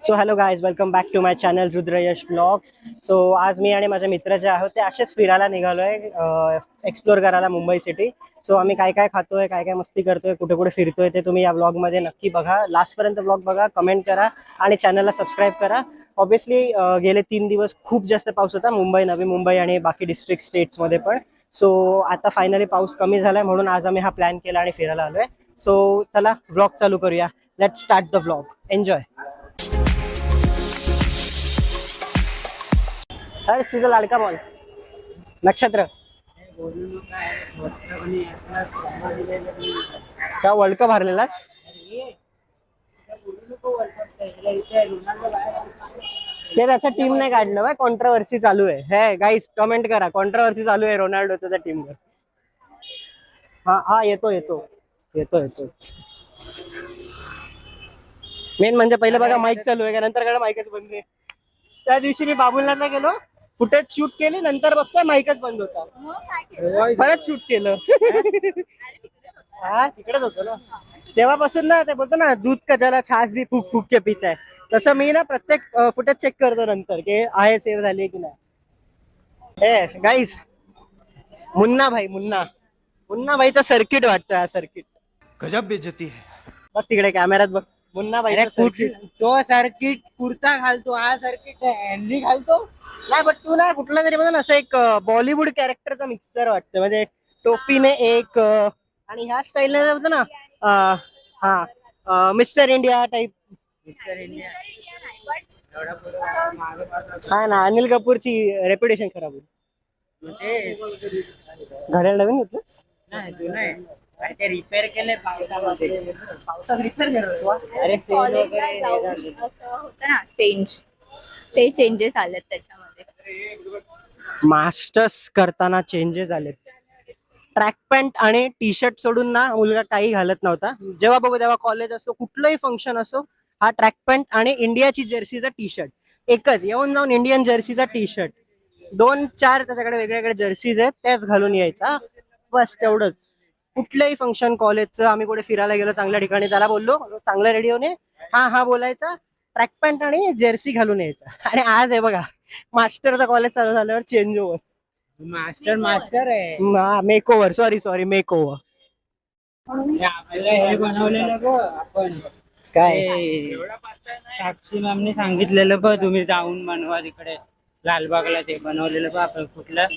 So hello guys, welcome back to my channel Rudra Yash blogs. So आज मी आणि माझ्या मित्र जे आहोत ते असेच फिरायला निघालोय, एक्सप्लोर करायला मुंबई सिटी. सो आम्ही काय काय खातोय, काय काय मस्ती करतोय, कुठे कुठे फिरतोय ते तुम्ही या ब्लॉगमध्ये नक्की बघा. लास्टपर्यंत ब्लॉग बघा, कमेंट करा आणि चॅनलला सबस्क्राईब करा. ऑब्व्हियसली गेले 3 दिवस खूप जास्त पाऊस होता मुंबई, नवी मुंबई आणि बाकी डिस्ट्रिक्ट स्टेट्समध्ये पण. सो आता फायनली पाऊस कमी झालाय म्हणून आज आम्ही हा प्लॅन केला आणि फिरायला आलोय. सो चला ब्लॉग चालू करूया. Let's start the blog. Enjoy. अरे तुझा लाडका मॉल नक्षत्र का वर्ल्ड कप हरलेला? ते त्याच्या टीम नाही काढलं बा, कॉन्ट्रोवर्सी चालू आहे. हे गाईस कमेंट करा, कॉन्ट्रोवर्सी चालू आहे रोनाल्डोच्या त्या टीमवर. हा हा, येतो येतो येतो येतो. मेन म्हणजे पहिले बघा माईक चालू आहे का, नंतर काय माईकच बंद आहे. त्या दिवशी मी बाबुलनाथला गेलो, फुटेज शूट केली, नंतर बघतोय माईकच बंद होता. परत शूट केलं. हा तिकडेच होतो ना तेव्हापासून. ना ते बोलतो ना, दूध का ज्याला छाछ भी फूक फूक के पिता है, तसं मी ना प्रत्येक फुटेज चेक करतो नंतर की आहे सेव्ह झाली की नाही. हे गाईस, मुन्ना भाई, मुन्ना भाईचा सर्किट वाटतं, हा सर्किट. गजब बेइज्जती है. बघ तिकडे कॅमेऱ्यात बघ, मुन्ना भाईचा सर्किट. तो सर्किट कुर्ता घालतो, हा सर्किट हॅन्डी घालतो. नाही बट तू ना कुठला तरी म्हणून असं एक बॉलिवूड कॅरेक्टरचा मिक्सर वाटतं, म्हणजे टोपीने एक आणि ह्या स्टाईलने होतं ना. हा mister India type. Mister India हा ना, अनिल कपूरची रेप्युटेशन खराब होती. घड्याळ नवीन घेतलंस? नाही जुनं आहे. अरे ते रिपेअर केले पावसामध्ये. पावसात रिपेअर करतोस वा? अरे सेल कॉलेजला वगैरे जाऊन नाही झाले. असं होतं ना चेंज, ते चेंजेस आलेत त्याच्यामध्ये. मास्टर्स करताना चेंजेस आलेत. ट्रॅक पॅन्ट आणि टी शर्ट सोडून ना मुलगा काही घालत नव्हता. जेव्हा बघू तेव्हा कॉलेज असो, कुठलंही फंक्शन असो, हा ट्रॅक पॅन्ट आणि इंडियाची जर्सीचा टी शर्ट. एकच येऊन जाऊन इंडियन जर्सीचा टी शर्ट, 2-4 त्याच्याकडे वेगळे वेगळे जर्सीज आहेत, त्याच घालून यायचा. बस तेवढंच. कुठलंही फंक्शन कॉलेजचं, आम्ही कुठे फिरायला गेलो चांगल्या ठिकाणी, त्याला बोललो चांगला रेडी होणे, हा हा बोलायचा, ट्रॅक पॅन्ट आणि जर्सी घालून यायचा. आणि आज आहे बघा, मास्टरचा कॉलेज चालू झाल्यावर चेंज ओव्हर. मास्टर आहे. Make over, sorry make over. हे आपल्याला हे बनवलेलं बघ आपण. काय ते साक्षी मॅमने सांगितलेलं बघ, तुम्ही जाऊन बनवा तिकडे लालबागला. ते बनवलेलं बघ आपण कुठलं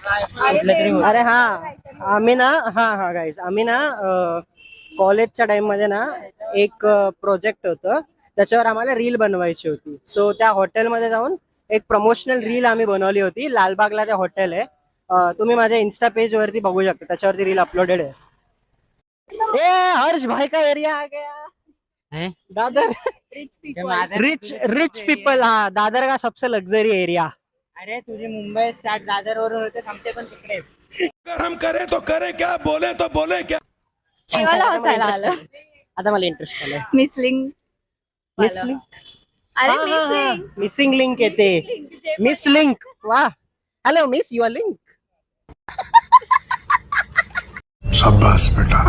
तरी होतं. अरे हा, आम्ही ना हा गाईस, आम्ही ना कॉलेजच्या टाइम मध्ये ना एक प्रोजेक्ट होतं, त्याच्यावर आम्हाला रील बनवायची होती. सो त्या हॉटेलमध्ये जाऊन एक प्रमोशनल रील आम्ही बनवली होती. लालबागला ते हॉटेल आहे, तुम्ही माझ्या इन्स्टा पेज वरती बघू शकता, त्याच्यावरती रील अपलोडेड आहे. ए हर्ष भाई का एरिया आ गया. हैं? दादर. रिच ते पीपल. माझं रिच पीपल. हाँ, दादर का सबसे लग्जरी एरिया. अरे तुझी मुंबई स्टार्ट दादर वरून होते, संपते पण तिकडे. अगर हम करें तो करें क्या, बोले तो बोले क्या. तेव्हाला हसायला आलं. आता मला इंटरेस्ट आलाय. मिसलिंग. मिसलिंग. अरे मिसलिंग. मिसिंग लिंक येते. Miss link. वा, हॅलो मिस, युअर लिंक. शाबाश बेटा,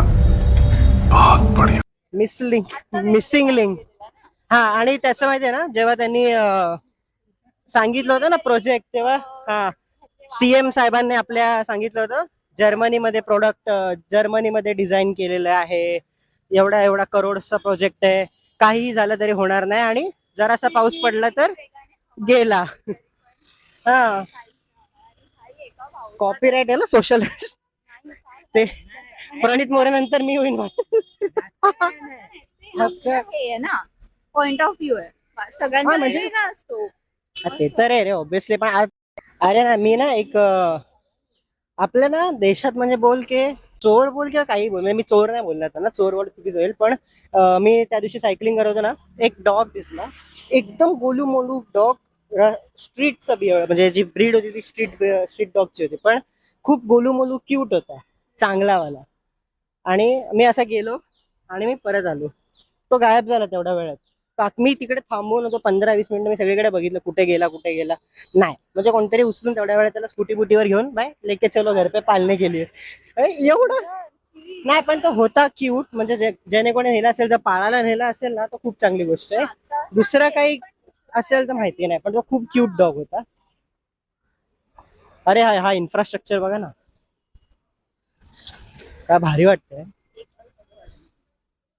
बहुत बढ़िया. Missing link. हा, आणि त्याचं माहितीये ना, जेव्हा त्यांनी सांगितलं होतं ना प्रोजेक्ट, तेव्हा हा सीएम साहेबांनी आपल्या सांगितलं होतं, जर्मनीमध्ये प्रोडक्ट जर्मनीमध्ये डिझाईन केलेलं आहे, एवढा एवढा करोडचा प्रोजेक्ट आहे, काहीही झालं तरी होणार नाही, आणि जरासा पाऊस पडला तर गेला. हा, कॉपीराइट आहे ना, सोशल. ते प्रणित मोरे नंतर मी होईन. हे आहे ना, पॉइंट ऑफ व्ह्यू आहे सगळ्यांचा, म्हणजे- वेगळा असतो. ते तर आहे रे ऑब्विसली, पण अरे ना मी ना एक आपल्या ना देशात म्हणजे बोल के चोर बोल किंवा काही बोल, म्हणजे मी चोर नाही बोलणार त्यांना, चोर बोल चुकीच होईल, पण मी त्या दिवशी सायकलिंग करत होतो ना, एक डॉग दिसला, एकदम गोलू मोलू डॉग, स्ट्रीटचा बिहेवियर, म्हणजे जी ब्रीड होती ती स्ट्रीट डॉगची होती, पण खूप गोलू मोलू क्यूट होता, चांगलावाला. आणि मी असा गेलो आणि मी परत आलो, तो गायब झाला तेवढ्या वेळात. मी तिकडे थांबून होतो 15-20 मिनिटं, मी सगळीकडे बघितलं कुठे गेला नाही, म्हणजे कोणतरी उचलून तेवढ्या वेळात त्याला स्कूटी बुटीवर घेऊन बाय लेके चलो घर पे पालने के लिए. एवढं नाही पण तो होता क्यूट, म्हणजे ज्याने कोणी नेला असेल, जर पाळायला नेला असेल ना, तो खूप चांगली गोष्ट आहे. दुसरं काही असेल तर माहिती नाही, पण तो खूप क्यूट डॉग होता. अरे हा हा इन्फ्रास्ट्रक्चर बघा ना, काय भारी वाटतंय.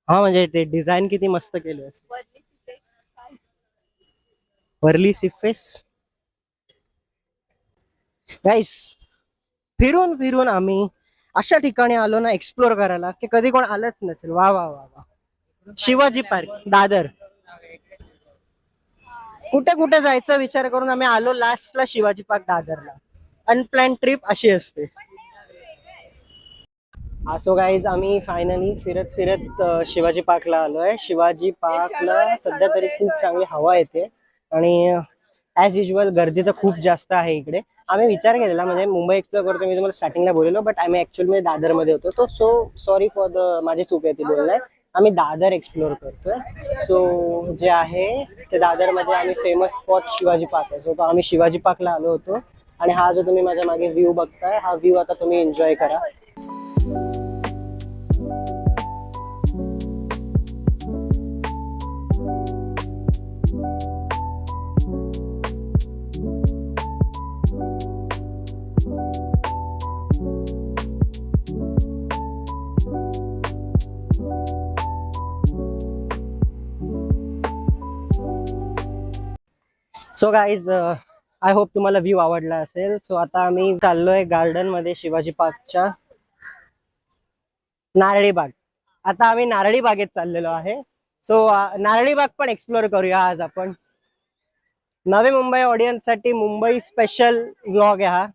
हा म्हणजे ते डिझाईन किती मस्त केले असेल. वर्ली सिफेस गाईस, फिरून फिरून आम्ही अशा ठिकाणी आलो ना एक्सप्लोर करायला की कधी कोण आलंच नसेल. वा वा वा वा. शिवाजी पार्क दादर. कुठे कुठे जायचा विचार करून आम्ही आलो लास्टला शिवाजी पार्क दादरला. अनप्लॅन ट्रिप अशी असते. सो गाईज, आम्ही फायनली फिरत फिरत शिवाजी पार्कला आलोय. शिवाजी पार्कला सध्या तरी खूप चांगली हवा येते आणि ॲज युजल गर्दी तर खूप जास्त आहे इकडे. आम्ही विचार केलेला, म्हणजे मुंबई एक्सप्लोर करतो मी तुम्हाला स्टार्टिंगला बोललो, बट आम्ही ऍक्च्युअली दादरमध्ये होतो. तो सो सॉरी फॉर माझी चूक आहे ती बोलण्यात. आम्ही दादर एक्सप्लोर करतोय. सो जे आहे ते दादरमध्ये आम्ही फेमस स्पॉट शिवाजी पार्क आहे. सो तो आम्ही शिवाजी पार्कला आलो होतो आणि हा जो तुम्ही माझ्या मागे व्ह्यू बघताय, हा व्ह्यू आता तुम्ही एन्जॉय करा. सो गाईज, आय होप तुम्हाला व्ह्यू आवडला असेल. सो आता आम्ही चाललोय गार्डन मध्ये शिवाजी पार्कच्या नारळी बाग. आता आम्ही नारळी बागेत चाललेलो आहे. सो नारळी बाग पण एक्सप्लोर करूया आज आपण. नवी मुंबई ऑडियन्स साठी मुंबई स्पेशल व्लॉग आहे हा.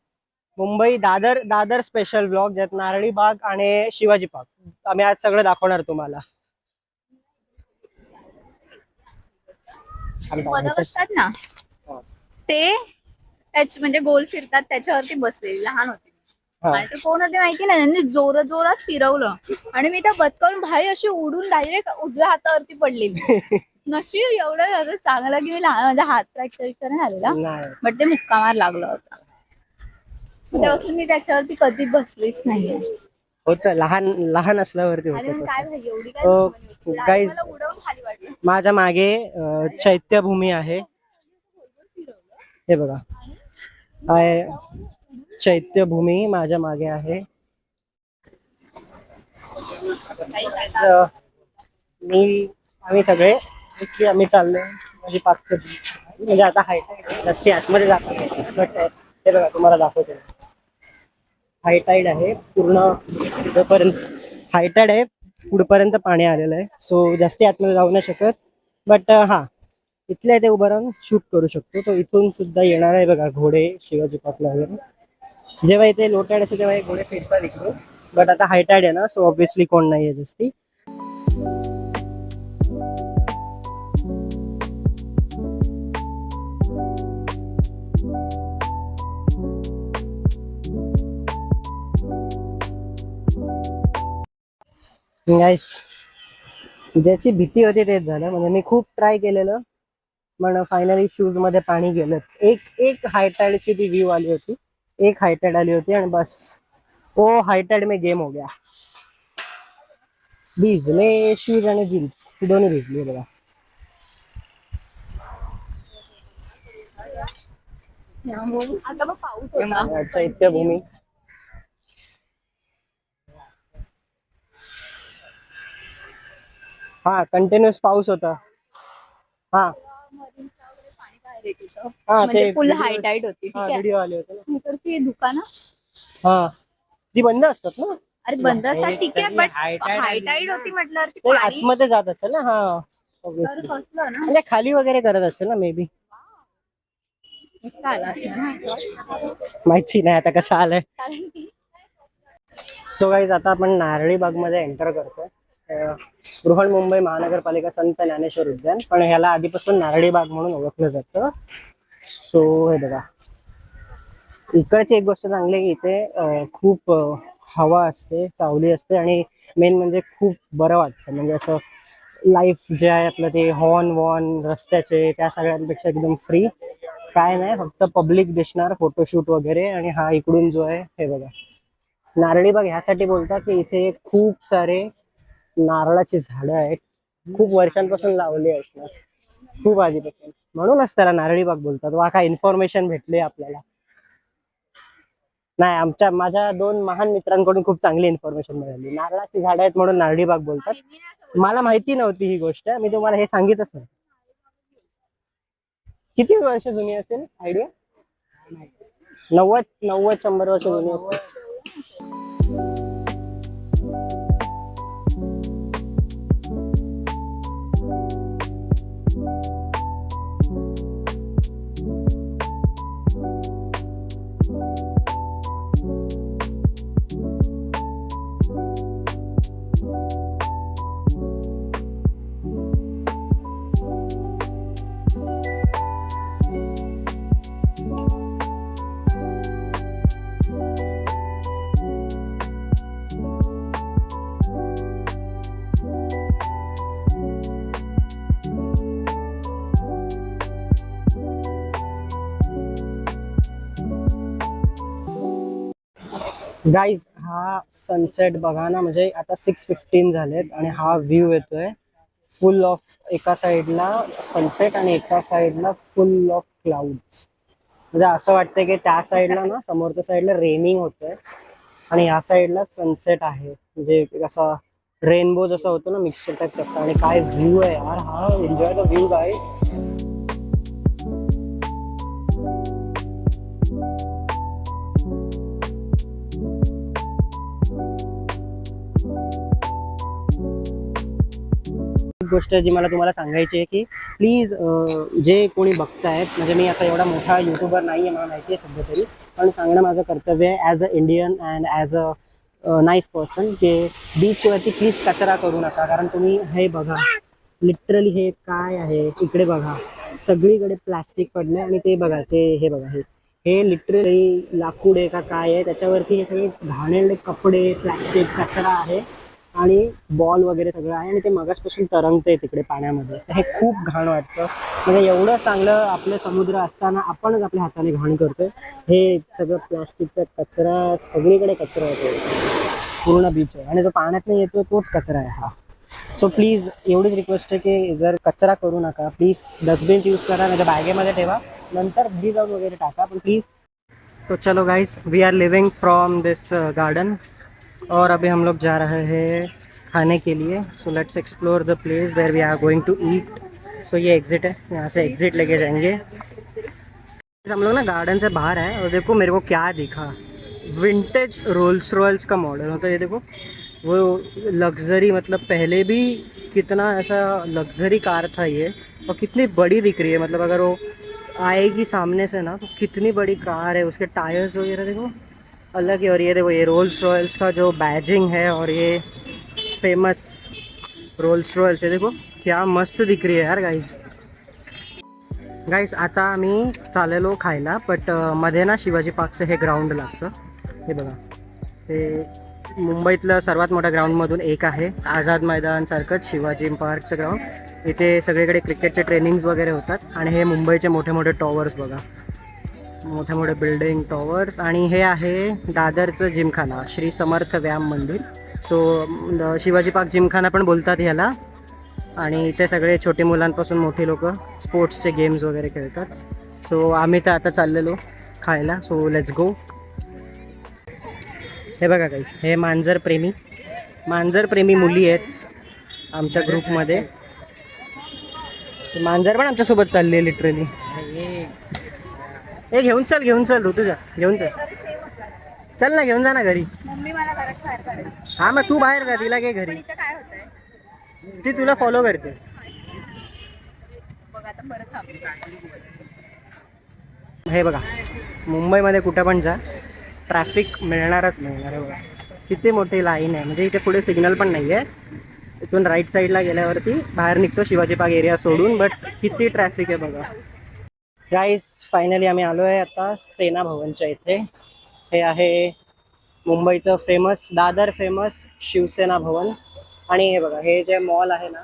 मुंबई दादर दादर स्पेशल व्लॉग, ज्यात नारळी बाग आणि शिवाजी पार्क आम्ही आज सगळं दाखवणार तुम्हाला. बदक असतात ना ते म्हणजे गोल फिरतात त्याच्यावरती बसलेली लहान होती. हा. आणि ते कोण होते माहिती नाही, त्यांनी जोरात जोरात फिरवलं आणि मी त्या बदकावरून भाई अशी उडून डायरेक्ट उजव्या हातावरती पडलेली. नशीब एवढं झालं चांगलं की मी लहान, माझा हात फ्रॅक्चर नाही झालेला, नाही. बट ते मुक्का मार लागला होता. त्यापासून मी त्याच्यावरती कधी बसलीच नाहीये. होत लहान लहान असल्यावरती आणि होत मग तसं. काय एवढी काय दुश्मनी होती. गाईज, मला उडवून खाली वाटलं. माझ्या मागे चैत्यभूमी आहे. हे बघा, चैत्यभूमी माझ्या मागे आहे. आम्ही सगळे आम्ही चाललोय माझी पाकचं, म्हणजे आता हायटाईड रस्ते आतमध्ये जातात, बट हे बघा तुम्हाला दाखवतो. हायटाईड आहे पूर्ण, पुढपर्यंत हायटाईड आहे, पुढपर्यंत पाणी आलेलं आहे. सो जास्ती आतमध्ये जाऊ नाही शकत, बट हा इथल्या इथे उभं राहून शूट करू शकतो. तो इथून सुद्धा येणार आहे बघा घोडे शिवाजी पार्कला वगैरे. जेव्हा इथे लो टाईड असते तेव्हा हे घोडे फिरतात इकडे, बट आता हाय टाईड आहे ना, सो ऑब्विसली कोण नाहीये जास्ती. गाईस, ज्याची भीती होती तेच झालं. म्हणजे मी खूप ट्राय केलेलं, पण फायनली शूज मध्ये पाणी गेलंच. एक हायटाईडची ती व्ह्यू आली होती, एक हायटाईड आली होती आणि बस वो हायटाईड में गेम हो गया. भिजले शूज आणि जीन्स दोन्ही भिजले बघा. आता मग पाऊस होता. चैत्यभूमी. हा कंटिन्युअस पाऊस होता. हा म्हणजे फुल हायटाईट होती. ठीक आहे, व्हिडिओ आले होते ना. इकडची दुकानं हा ती बंद असतात ना. अरे बंद असतात ठीक आहे, बट हायटाईट होती म्हटल्यावरती ते पाणी आतमध्ये जात असेल ना. हा तर obviously. कसलं ना. म्हणजे खाली वगैरे करत असेल ना, मे बी. मस्त आला असता ना. माहिती नाही आता कसं आलंय. कारण की सो गाईज, आता आपण नारळी बाग मध्ये एंटर करतोय. बृहन्मुंबई महानगरपालिका संत ज्ञानेश्वर उद्यान, पण ह्याला आधीपासून नारळी बाग म्हणून ओळखलं जातं. सो हे बघा, इकडची एक गोष्ट चांगली आहे की इथे खूप हवा असते, सावली असते आणि मेन म्हणजे खूप बरं वाटतं. म्हणजे असं लाईफ जे आहे आपलं ते हॉर्न वॉर्न रस्त्याचे त्या सगळ्यांपेक्षा एकदम फ्री. काय नाही, फक्त पब्लिक दिसणार, फोटोशूट वगैरे. आणि हा इकडून जो आहे हे बघा, नारळीबाग ह्यासाठी बोलतात की इथे खूप सारे नारळाची झाडं आहेत, खूप वर्षांपासून लावली असणार, खूप आधीपासून, म्हणूनच त्याला नारळीबाग बोलतात. वा काय इन्फॉर्मेशन भेटली आपल्याला. नाही, माझ्या 2 महान मित्रांकडून खूप चांगली इन्फॉर्मेशन मिळाली. नारळाची झाडं आहेत म्हणून नारळीबाग बोलतात. मला माहिती नव्हती ही गोष्ट, मी तुम्हाला हे सांगितच नाही. किती वर्ष जुनी असेल आयडिया? 90-100 वर्ष जुनी असेल. गाईज, हा सनसेट बघा ना, म्हणजे आता 6:15 झालेत आणि हा व्ह्यू येतोय फुल ऑफ, एका साइडला सनसेट आणि एका साइडला फुल ऑफ क्लाउड्स. म्हणजे असं वाटतंय की त्या साइडला ना, समोरच्या साइडला रेनिंग होतंय आणि या साइडला सनसेट आहे. म्हणजे असा रेनबो जसा होतो ना, मिक्सचर टाईप तसा. आणि काय व्ह्यू आहे यार हा. Enjoy the view guys. गोष्ट जी मला तुम्हाला सांगायची आहे की प्लीज जे कोणी बघतायत, म्हणजे मी असा एवढा मोठा युट्यूबर नाही आहे, मला माहिती आहे सध्या तरी, पण सांगणं माझं कर्तव्य आहे as a Indian and as a nice person, की बीचवरती प्लीज कचरा करू नका. कारण तुम्ही हे बघा, लिटरली हे काय आहे, इकडे बघा सगळीकडे प्लॅस्टिक पडलं आणि ते बघा, हे बघा, हे लिटरली लाकूड आहे का काय आहे, त्याच्यावरती हे सगळे घाणेरडे कपडे, प्लॅस्टिक, कचरा आहे आणि बॉल वगैरे सगळं आहे आणि ते मगासपासून तरंगते तिकडे पाण्यामध्ये. तर हे खूप घाण वाटतं. म्हणजे एवढं चांगलं आपलं समुद्र असताना आपणच आपल्या हाताने घाण करतोय. हे सगळं प्लॅस्टिकचा कचरा, सगळीकडे कचरा होतो, पूर्ण बीच आहे आणि जो पाण्यात नाही येतो तोच कचरा आहे हा. सो प्लीज एवढीच रिक्वेस्ट आहे की जर कचरा करू नका, प्लीज डस्टबिन यूज करा, नाही तर बॅगेमध्ये ठेवा, नंतर घरी जाऊन वगैरे टाका, पण प्लीज. तो चलो guys, we are living from this garden और अभी हम लोग जा रहे हैं खाने के लिए. So let's explore the place where we are going to eat. So ये एग्जिट है, यहाँ से एग्जिट लेके जाएंगे. हम लोग ना गार्डन से बाहर है और देखो मेरे को क्या दिखा, विंटेज रोल्स रॉयल्स का मॉडल होता है ये. देखो वो लग्जरी, मतलब पहले भी कितना ऐसा लग्जरी कार था ये, और कितनी बड़ी दिख रही है. मतलब अगर वो आएगी सामने से ना तो कितनी बड़ी कार है. उसके टायर्स वगैरह देखो अलग ही. और ये देखो, ये रोल्स रॉयल्स का जो बैजिंग है और ये फेमस रोल्स रॉयल्स है, देखो क्या मस्त दिख रही है यार गाईस. आता आम्ही चाललेलो खायला, बट मध्ये ना शिवाजी पार्कचं हे ग्राउंड लागतं. हे बघा, ते मुंबईतलं सर्वात मोठ्या ग्राउंडमधून एक आहे. आझाद मैदानसारखंच शिवाजी पार्कचं ग्राउंड. इथे सगळीकडे क्रिकेटचे ट्रेनिंग्स वगैरे होतात. आणि हे मुंबईचे मोठे मोठे टॉवर्स बघा, मोठे मोठे बिल्डिंग, टॉवर्स. आणि हे आहे दादरचं जिमखाना, श्री समर्थ व्यायाम मंदिर. सो शिवाजी पार्क जिमखाना पण बोलतात ह्याला. आणि इथे सगळे छोटे मुलांपासून मोठी लोक स्पोर्ट्सचे गेम्स वगैरे खेळतात. सो आम्ही तर आता चाललेलो खायला. So let's go. हे बघा गाईस, हे मांजर प्रेमी मुली आहेत आमच्या ग्रुपमध्ये. मांजर पण आमच्यासोबत चालली आहे लिटरली. हे घेऊन चल ऋतुजा, घेऊन चल ना, घेऊन जा ना घरी. मम्मी मला घरात बाहेर काढेल. हा, मग तू बाहेर जा, तिला घे घरी, काय होतंय ती तुला फॉलो करते. बघ आता परत थांब. हे बघा, मुंबईमध्ये कुठं पण जा ट्रॅफिक मिळणारच मिळणार. बघा किती मोठी लाईन आहे. म्हणजे इथे पुढे सिग्नल पण नाही आहे. इथून राईट साईडला गेल्यावरती बाहेर निघतो शिवाजी पार्क एरिया सोडून, बट किती ट्रॅफिक आहे बघा. गाईस, फायनली आम्ही आलो आहे आता सेना भवनच्या इथे. हे आहे मुंबईचं फेमस, दादर फेमस शिवसेना भवन. आणि हे बघा, हे जे मॉल आहे ना,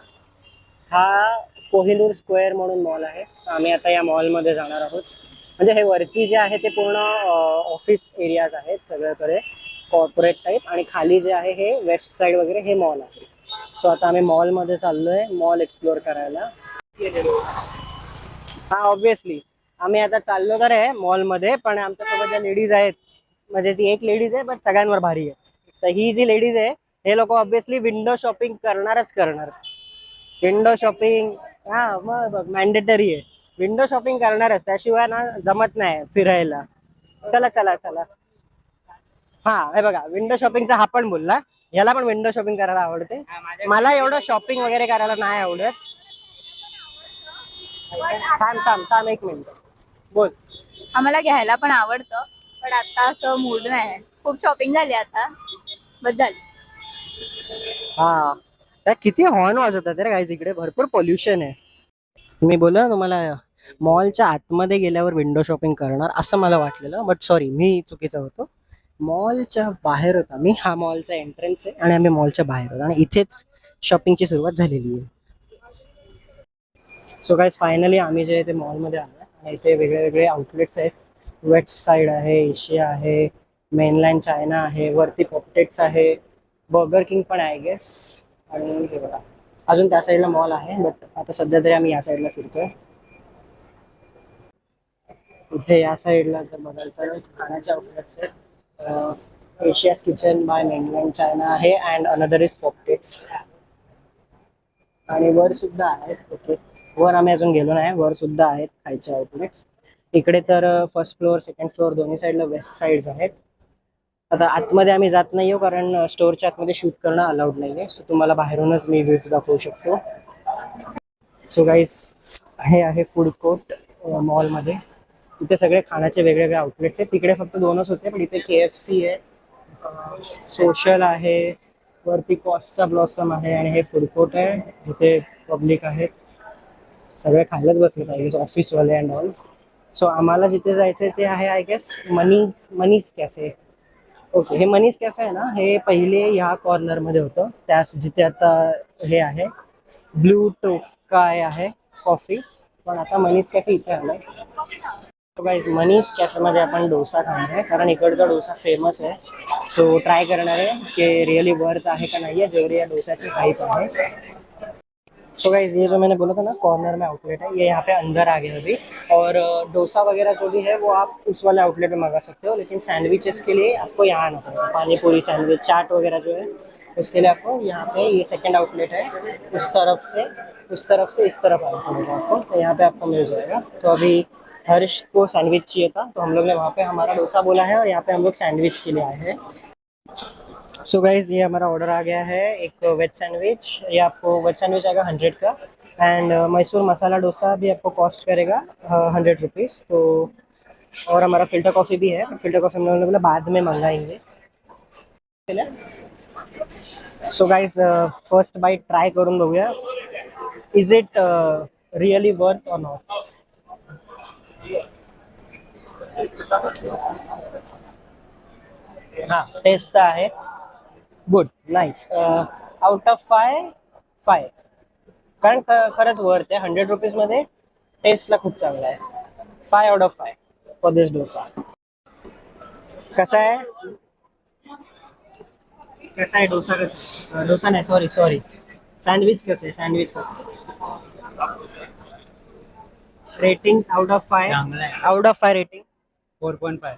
हा कोहिनूर स्क्वेअर म्हणून मॉल आहे. आम्ही आता या मॉलमध्ये जाणार आहोत. म्हणजे हे वरती जे आहे ते पूर्ण ऑफिस एरियाज आहेत सगळीकडे. कॉर्पोरेट टाईप, आणि खाली जे आहे हे वेस्ट साईड वगैरे हे मॉल आहे. सो आता आम्ही मॉलमध्ये चाललोय, मॉल एक्सप्लोअर करायला. हा ऑब्विसली आम्ही आता चाललो तर आहे मॉलमध्ये, पण आमच्यासोबत ज्या लेडीज आहेत, म्हणजे ती एक लेडीज आहे बट सगळ्यांवर भारी आहे. तर ही जी लेडीज आहे, हे लोक ऑब्विसली विंडो शॉपिंग करणारच करणार. विंडो शॉपिंग हा मग बघ मॅन्डेटरी आहे. विंडो शॉपिंग करणारच, त्याशिवाय ना जमत नाही फिरायला. चला चला चला. हा हे बघा, विंडो शॉपिंगचा हा पण बोलला, याला पण विंडो शॉपिंग करायला आवडते. मला एवढं शॉपिंग वगैरे करायला नाही आवडत. थांब थांब थांब एक मिनिट बोल. आम्हाला घ्यायला पण आवडतं, पण आता असं मूड नाही. खूप शॉपिंग झाली आता, बस झाली. हा त्या किती हॉर्न वाजवतात रे गाईज, इकडे भरपूर पोल्युशन आहे. मी बोललो ना तुम्हाला, मॉलच्या आतमध्ये गेल्यावर विंडो शॉपिंग करणार असं मला वाटलेलं, बट सॉरी मी चुकीचा होतो. मॉलच्या बाहेर होता मी, हा मॉलचा एंट्रन्स आहे आणि आम्ही मॉलच्या बाहेर होतो आणि इथेच शॉपिंगची सुरुवात झालेली आहे. सो गाईज फायनली आम्ही जे ते मॉलमध्ये आलो आणि इथे वेगळे वेगळे आउटलेट्स आहेत. वेस्ट साईड आहे, एशिया आहे, मेनलँड चायना आहे, वरती पॉपटेट्स आहे, बर्गर किंग पण आहे गेस. आणि हे बघा अजून त्या साईडला मॉल आहे, बट आता सध्या तरी आम्ही या साईडला फिरतोय. इथे या साईडला जर बघायला तर खाण्याचे आउटलेट्स आहेत. Asia's kitchen by mainland China आहे अँड अनदर इज पॉपटेट्स. आणि वर सुद्धा आहेत. ओके, वर आम्ही अजून गेलो नाही, वर सुद्धा आहेत खायचे आउटलेट्स. इकडे तर फर्स्ट फ्लोअर सेकंड फ्लोअर दोन्ही साईडला वेस्ट साईड्स आहेत. आता आतमध्ये आम्ही जात नाही आहोत कारण स्टोअरच्या आतमध्ये शूट करणं अलाउड नाही आहे. सो तुम्हाला बाहेरूनच मी व्ह्यू दाखवू शकतो. सो गाईज हे आहे फूड कोर्ट मॉलमध्ये. इथे सगळे खाण्याचे वेगवेगळे आउटलेट्स आहेत. तिकडे फक्त दोनच होते, पण इथे KFC आहे, सोशल आहे, वरती कॉस्टा ब्लॉसम आहे आणि हे फूड कोर्ट आहे जिथे पब्लिक आहेत. सगळे खायलाच बसले पाहिजे, ऑफिसवाले अँड ऑल. सो आम्हाला जिथे जायचं ते आहे आय गेस मनीज कॅफे. ओके, हे मनीज कॅफे आहे ना, हे पहिले ह्या कॉर्नरमध्ये होतं, त्यास जिथे आता हे आहे ब्लू टोकाय आहे कॉफी, पण आता मनीज कॅफे इथे आलाय. गाईज मनीज कॅफेमध्ये आपण डोसा खाणार आहे कारण इकडचा डोसा फेमस आहे. तो ट्राय करणार आहे की रिअली वर्थ आहे का नहीं है, जेवढी या डोसाची हाइप है. तो गाइस ये जो मैंने बोला था ना कॉर्नर में आउटलेट है, ये यहाँ पे अंदर आ गया अभी. और डोसा वगैरह जो भी है वो आप उस वाले आउटलेट में मंगा सकते हो, लेकिन सैंडविचेस के लिए आपको यहाँ आना पड़ेगा. पानी पूरी सैंडविच चाट वगैरह जो है उसके लिए आपको यहाँ पे ये सेकंड आउटलेट है, उस तरफ से इस तरफ आना पड़ेगा आपको, तो यहाँ पे आपको मिल जाएगा. तो अभी हर्ष को सैंडविच चाहिए था, तो हम लोग ने वहाँ पे हमारा डोसा बोला है और यहाँ पे हम लोग सैंडविच के लिए आए हैं. सो गाइज ये हमारा ऑर्डर आ गया है, एक वेज सैंडविच. ये आपको वेज सैंडविच आएगा 100 का, एंड मैसूर मसाला डोसा भी आपको कॉस्ट करेगा 100 रुपीज़. तो और हमारा फिल्टर कॉफ़ी भी है, फिल्टर कॉफ़ी हम लोगों ने बोला बाद में मंगाएंगे. So guys first bite try करून बघूया, is it really worth or not. हाँ टेस्ट आहे गुड नाईस. आउट ऑफ 5 कारण खरंच वर्थ आहे. 100 रुपीजमध्ये टेस्टला खूप चांगला आहे. 5 आउट ऑफ 5 फॉर दिस डोसा. कसा आहे, कसा आहे डोसा, कसा डोसा नाही सॉरी सँडविच कसं आहे, सँडविच कसं. रेटिंग आउट ऑफ 5, चांगला आहे. Out of 5 rating 4.5.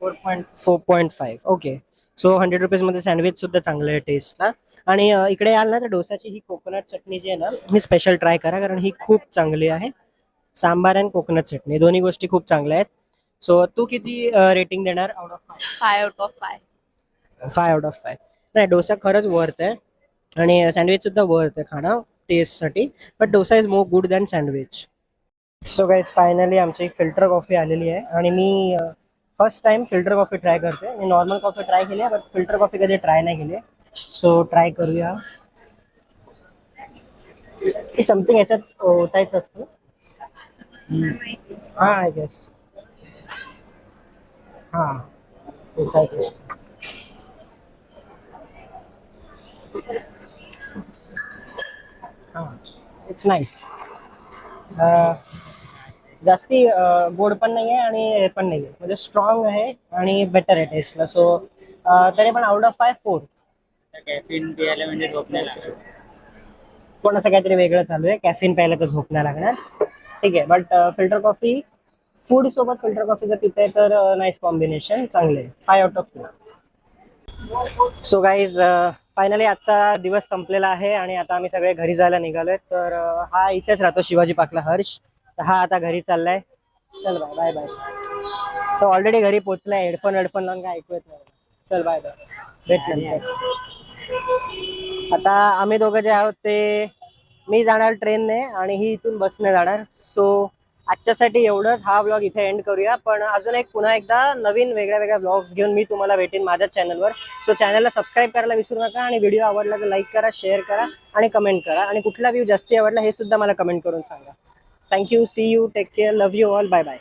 4.5. Okay, so 100 रुपीजमध्ये सँडविच सुद्धा चांगलं आहे टेस्टला. आणि इकडे याल ना तर डोसाची ही कोकोनट चटणी जी आहे ना ही स्पेशल ट्राय करा कारण ही खूप चांगली आहे. सांबार आणि कोकोनट चटणी दोन्ही गोष्टी खूप चांगल्या आहेत. सो तू किती रेटिंग देणार out of 5? 5 out of 5. 5 out of 5. नाही डोसा खरंच वर्थ आहे आणि सँडविच सुद्धा वर्थ आहे खाणं टेस्टसाठी, but dosa is more good than sandwich. So guys finally आमची एक फिल्टर कॉफी आलेली आहे आणि मी first time filter coffee try करते. मी नॉर्मल कॉफी ट्राय केली आहे, बट फिल्टर कॉफी कधी ट्राय नाही केली. सो ट्राय करूया. समथिंग याच्यात ओतायचं असतं. हां आय गेस हां ओतायचं असतं. हां इट्स नाईस. जास्ती गोड पण नाही आहे आणि हे पण नाही आहे, म्हणजे स्ट्रॉंग आहे आणि बेटर आहे टेस्टला. सो तरी पण आउट ऑफ 5 4. कॅफिन पियाला म्हणजे झोप नाही लागत. कोणाचं काहीतरी वेगळं चालू आहे, कॅफिन प्यायला तर झोप नाही लागणार. ठीक आहे, बट फिल्टर कॉफी फूड सोबत फिल्टर कॉफी जर पिताय तर नाईस कॉम्बिनेशन, चांगले 5 out of 4. So guys finally आजचा दिवस संपलेला आहे आणि आता आम्ही सगळे घरी जायला निघालोय. तर हा इथेच राहतो शिवाजी पार्कला, हर्ष. तर हा आता घरी चाललाय. चल बाय बाय बाय. तो ऑलरेडी घरी पोहोचलाय, हेडफोन लावून काय ऐकू येत नाही. चल बाय बाय, भेट नंतर. आता आम्ही दोघं जे आहोत ते, मी जाणार ट्रेनने आणि ही इथून बसने जाणार. सो आजच्यासाठी एवढंच. हा व्लॉग इथे एंड करूया, पण अजून पुन्हा एकदा नवीन वेगळ्या व्लॉग्स घेऊन मी तुम्हाला भेटेन माझ्या चॅनलवर. सो चॅनलला सबस्क्राईब करायला विसरू नका आणि व्हिडिओ आवडला तर लाईक करा, शेअर करा आणि कमेंट करा. आणि कुठला व्ह्यू जास्ती आवडला हे सुद्धा मला कमेंट करून सांगा. Thank you, see you, take care, love you all, bye bye.